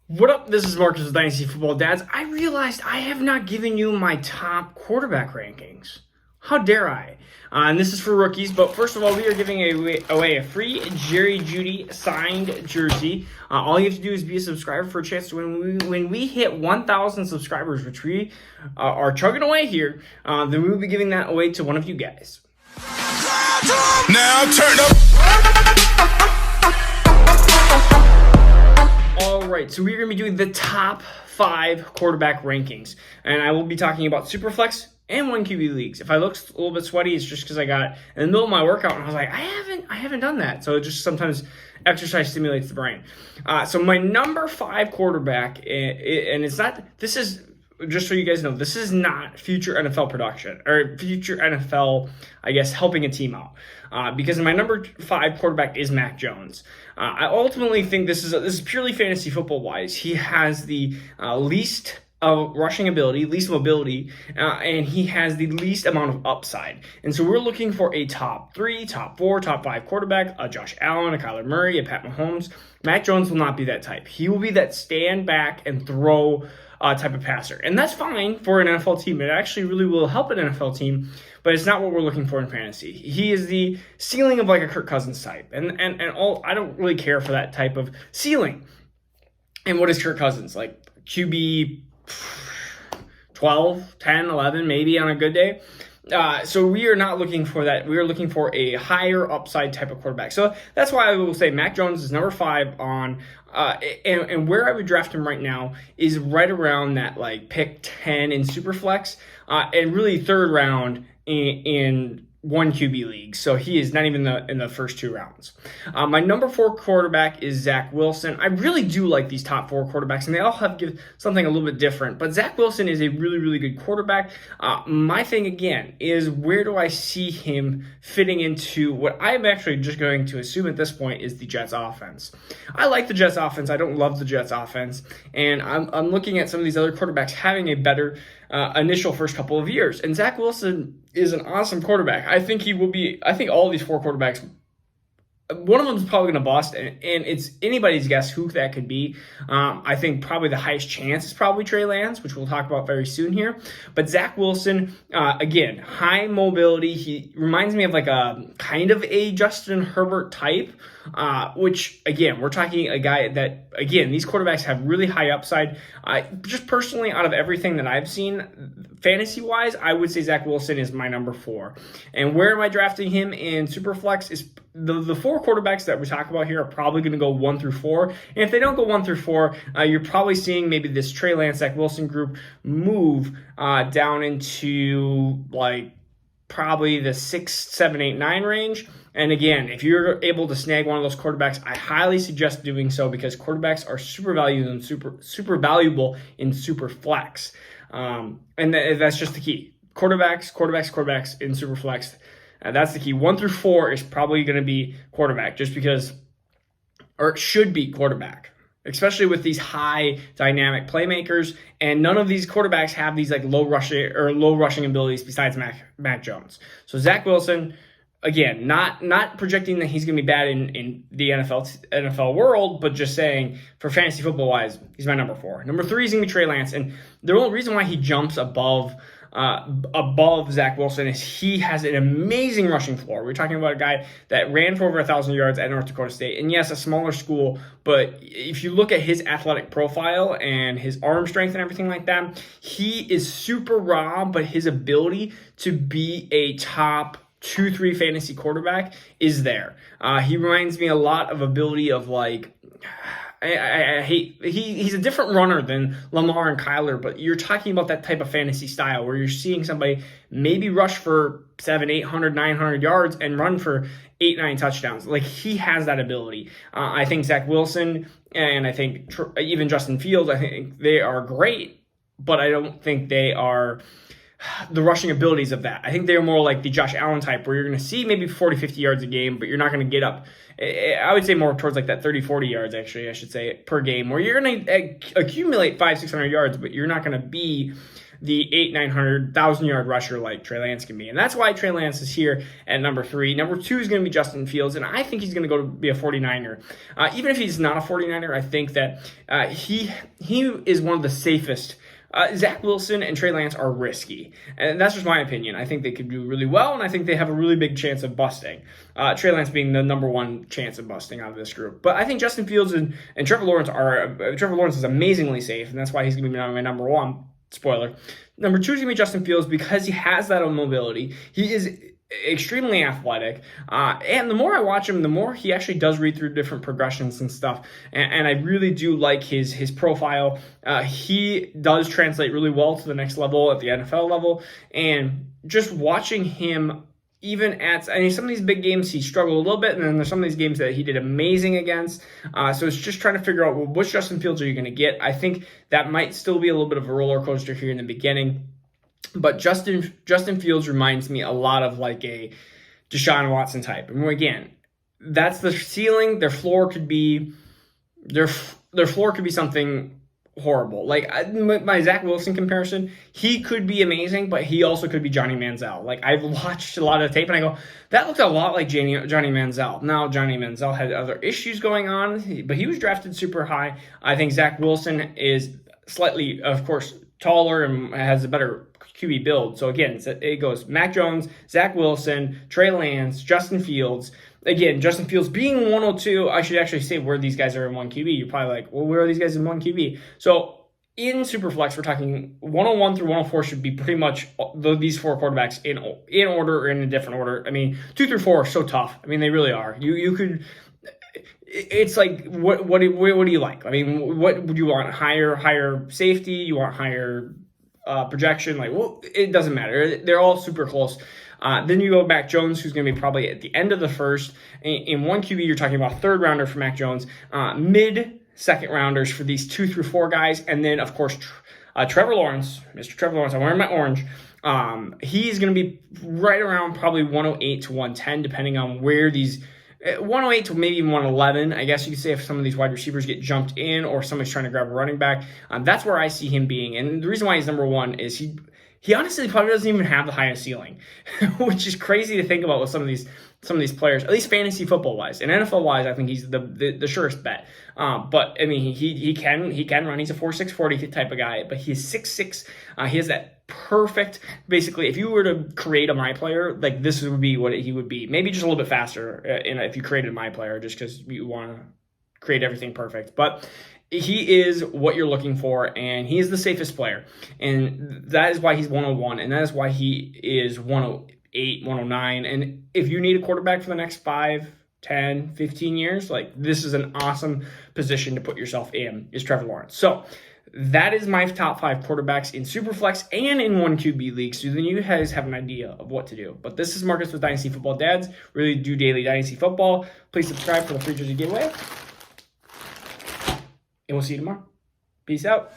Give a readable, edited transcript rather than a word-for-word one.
What up? This is Marcus with Dynasty Football Dads. I realized I have not given you my top quarterback rankings. How dare I? And this is for rookies, but first of all, we are giving away a free Jerry Jeudy signed jersey. All you have to do is be a subscriber for a chance to win. When we hit 1,000 subscribers, which we are chugging away here, then we will be giving that away to one of you guys. Now turn up. Alright, so we're going to be doing the top 5 quarterback rankings. And I will be talking about Superflex and 1QB leagues. If I look a little bit sweaty, it's just because I got in the middle of my workout and I was like, I haven't done that. So just sometimes exercise stimulates the brain. So my number 5 quarterback, and it's not, this is, just so you guys know, this is not future NFL production or future NFL, I guess, helping a team out. Because my number 5 quarterback is Mac Jones. I ultimately think this is purely fantasy football wise. He has the least rushing ability, least mobility, and he has the least amount of upside. And so we're looking for a top 3, top 4, top 5 quarterback, a Josh Allen, a Kyler Murray, a Pat Mahomes. Mac Jones will not be that type. He will be that stand back and throw type of passer. And that's fine for an NFL team. It actually really will help an NFL team, but it's not what we're looking for in fantasy. He is the ceiling of like a Kirk Cousins type. And all, I don't really care for that type of ceiling. And what is Kirk Cousins? Like QB 12, 10, 11, maybe on a good day. So we are not looking for that. We are looking for a higher upside type of quarterback. So that's why I will say Mac Jones is number 5 on, and where I would draft him right now is right around that like pick 10 in Superflex, and really 3rd round in 1 QB league. So he is not even in the first 2 rounds. My number 4 quarterback is Zach Wilson. I really do like these top 4 quarterbacks, and they all have give something a little bit different. But Zach Wilson is a really, really good quarterback. My thing, again, is where do I see him fitting into what I'm actually just going to assume at this point is the Jets offense. I like the Jets offense. I don't love the Jets offense. And I'm looking at some of these other quarterbacks having a better initial first couple of years. And Zach Wilson is an awesome quarterback. I think he will be, I think all these 4 quarterbacks, one of them is probably going to bust, and it's anybody's guess who that could be. I think probably the highest chance is probably Trey Lance, which we'll talk about very soon here. But Zach Wilson, again, high mobility. He reminds me of like a kind of a Justin Herbert type, which, again, we're talking a guy that, again, these quarterbacks have really high upside. Just personally, out of everything that I've seen, fantasy-wise, I would say Zach Wilson is my number 4. And where am I drafting him in Superflex is the 4 quarterbacks that we talk about here are probably going to go 1 through 4. And if they don't go 1 through 4, you're probably seeing maybe this Trey Lance, Zach Wilson group move down into like probably the 6, 7, 8, 9 range. And again, if you're able to snag one of those quarterbacks, I highly suggest doing so because quarterbacks are super valuable and super valuable in Superflex. And that's just the key. Quarterbacks in Superflex. That's the key. 1 through 4 is probably going to be quarterback just because, or it should be quarterback, especially with these high dynamic playmakers. And none of these quarterbacks have these like low rushing abilities besides Mac Jones. So Zach Wilson, again, not projecting that he's going to be bad in the NFL world, but just saying for fantasy football wise, he's my number 4. Number 3 is going to be Trey Lance, and the only reason why he jumps above Zach Wilson is he has an amazing rushing floor. We're talking about a guy that ran for over 1,000 yards at North Dakota State, and yes, a smaller school, but if you look at his athletic profile and his arm strength and everything like that, he is super raw, but his ability to be a top 2-3 fantasy quarterback is there. He reminds me a lot of ability of like, he's a different runner than Lamar and Kyler, but you're talking about that type of fantasy style where you're seeing somebody maybe rush for 700, 800, 900 yards and run for 8, 9 touchdowns. Like he has that ability. I think Zach Wilson and I think even Justin Fields, I think they are great, but I don't think they are the rushing abilities of that. I think they're more like the Josh Allen type where you're going to see maybe 40, 50 yards a game, but you're not going to get up. I would say more towards like that 30, 40 yards, actually, I should say, per game, where you're going to accumulate 500, 600 yards, but you're not going to be the 900,000-yard rusher like Trey Lance can be. And that's why Trey Lance is here at number 3. Number 2 is going to be Justin Fields, and I think he's going to go to be a 49er. Even if he's not a 49er, I think that he is one of the safest. Zach Wilson and Trey Lance are risky, and that's just my opinion. I think they could do really well, and I think they have a really big chance of busting. Trey Lance being the number 1 chance of busting out of this group. But I think Justin Fields and Trevor Lawrence Trevor Lawrence is amazingly safe, and that's why he's going to be my number 1. Spoiler. Number 2 is going to be Justin Fields because he has that mobility. He is extremely athletic, and the more I watch him, the more he actually does read through different progressions and stuff, and I really do like his profile. He does translate really well to the next level at the NFL level, and just watching him even some of these big games he struggled a little bit, and then there's some of these games that he did amazing against. So it's just trying to figure out, well, which Justin Fields are you going to get? I think that might still be a little bit of a roller coaster here in the beginning. But Justin Fields reminds me a lot of like a Deshaun Watson type. And again, that's the ceiling. Their floor could be something horrible. Like my Zach Wilson comparison, he could be amazing, but he also could be Johnny Manziel. Like I've watched a lot of tape and I go, that looked a lot like Johnny Manziel. Now Johnny Manziel had other issues going on, but he was drafted super high. I think Zach Wilson is slightly, of course, taller and has a better QB build. So again, it goes Mac Jones, Zach Wilson, Trey Lance, Justin Fields. Again, Justin Fields being 102, I should actually say where these guys are in 1 QB. You're probably like, well, where are these guys in 1 QB? So in Superflex, we're talking 101 through 104 should be pretty much these 4 quarterbacks in order or in a different order. I mean, 2 through 4 are so tough. I mean, they really are. You could. It's like what do you like? I mean, what would you want? Higher safety? You want higher projection? Like, well, it doesn't matter. They're all super close. Then you go Mac Jones, who's going to be probably at the end of the first. In 1 QB, you're talking about 3rd rounder for Mac Jones, mid 2nd rounders for these 2 through 4 guys, and then of course Trevor Lawrence, Mr. Trevor Lawrence. I'm wearing my orange. He's going to be right around probably 108 to 110, depending on where these. 108 to maybe even 111, I guess you could say, if some of these wide receivers get jumped in or somebody's trying to grab a running back. That's where I see him being. And the reason why he's number 1 is he honestly probably doesn't even have the highest ceiling, which is crazy to think about with some of these players, at least fantasy football wise. And NFL wise, I think he's the surest bet. But I mean, he can run. He's a 4.6 40 type of guy, but he's 6'6". He has that perfect. Basically, if you were to create a my player, like this would be what he would be. Maybe just a little bit faster. If you created a my player, just because you want to create everything perfect, but. He is what you're looking for, and he is the safest player. And that is why he's 101, and that is why he is 108, 109. And if you need a quarterback for the next 5, 10, 15 years, like this is an awesome position to put yourself in, is Trevor Lawrence. So that is my top 5 quarterbacks in Superflex and in 1 QB leagues. So then you guys have an idea of what to do. But this is Marcus with Dynasty Football Dads. Really do daily Dynasty football. Please subscribe for the free jersey giveaway. And we'll see you tomorrow. Peace out.